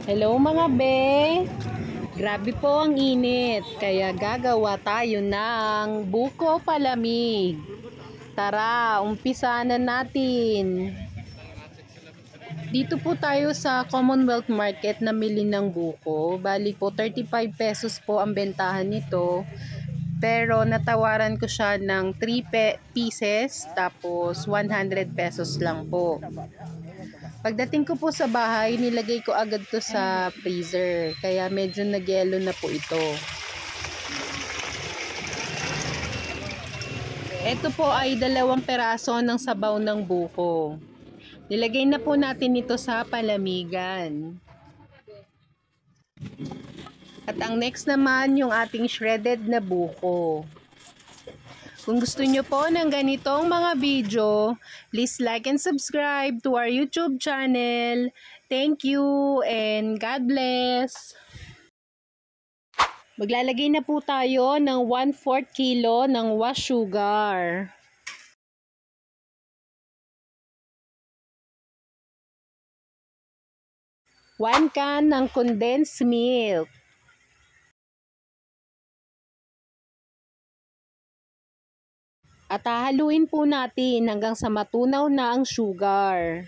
Hello mga be! Grabe po ang init, kaya gagawa tayo ng buko palamig. Tara, umpisa na natin. Dito po tayo sa Commonwealth Market namili ng buko. Bali po 35 pesos po ang bentahan nito. Pero natawaran ko siya ng 3 pieces tapos 100 pesos lang po. Pagdating ko po sa bahay, nilagay ko agad to sa freezer. Kaya medyo nagyelo na po ito. Ito po ay 2 peraso ng sabaw ng buko. Nilagay na po natin ito sa palamigan. At ang next naman yung ating shredded na buko. Kung gusto nyo po ng ganitong mga video, please like and subscribe to our YouTube channel. Thank you and God bless! Maglalagay na po tayo ng 1/4 kilo ng wash sugar. One can ng condensed milk. At hahaluin po natin hanggang sa matunaw na ang sugar.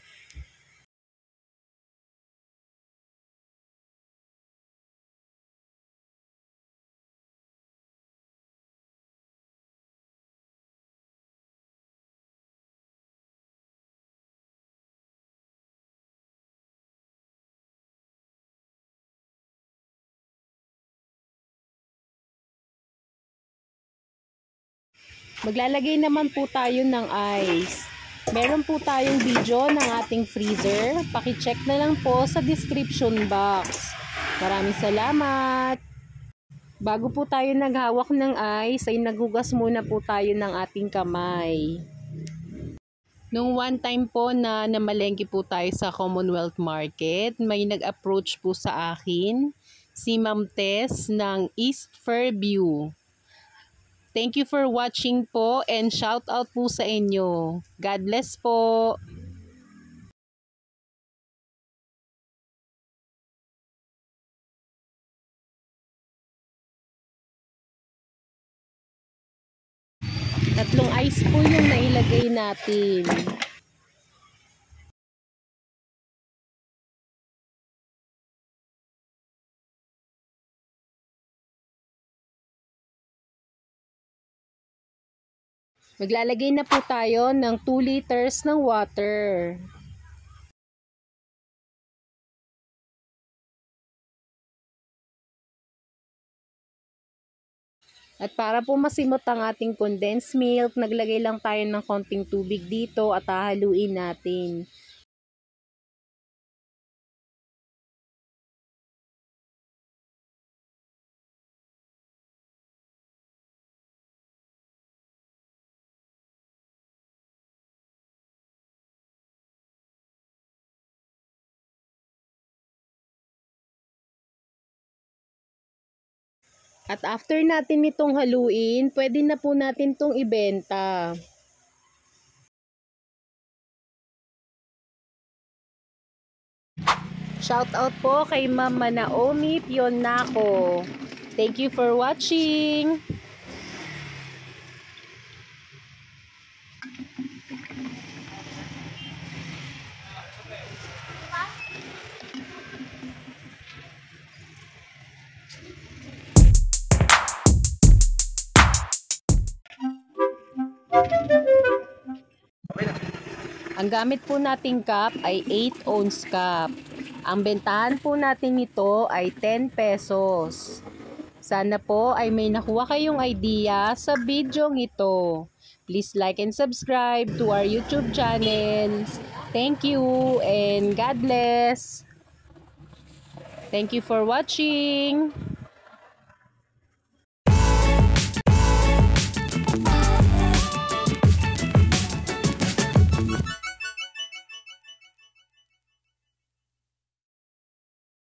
Maglalagay naman po tayo ng ice. Meron po tayong video ng ating freezer. Paki-check na lang po sa description box. Maraming salamat! Bago po tayo naghawak ng ice, ay naghugas muna po tayo ng ating kamay. Nung one time po na namalengke po tayo sa Commonwealth Market, may nag-approach po sa akin, si Ma'am Tess ng East Fairview. Thank you for watching po and shout out po sa inyo. God bless po. Tatlong ice po yung nailagay natin. Maglalagay na po tayo ng 2 liters ng water. At para po masimot ang ating condensed milk, naglagay lang tayo ng konting tubig dito at hahaluin natin. At after natin itong haluin, pwede na po natin itong ibenta. Shout out po kay Mama Naomi Pionako. Thank you for watching. Ang gamit po nating cup ay 8 ounce cup. Ang bentahan po natin nito ay 10 pesos. Sana po ay may nakuha kayong idea sa video ito. Please like and subscribe to our YouTube channel. Thank you and God bless. Thank you for watching.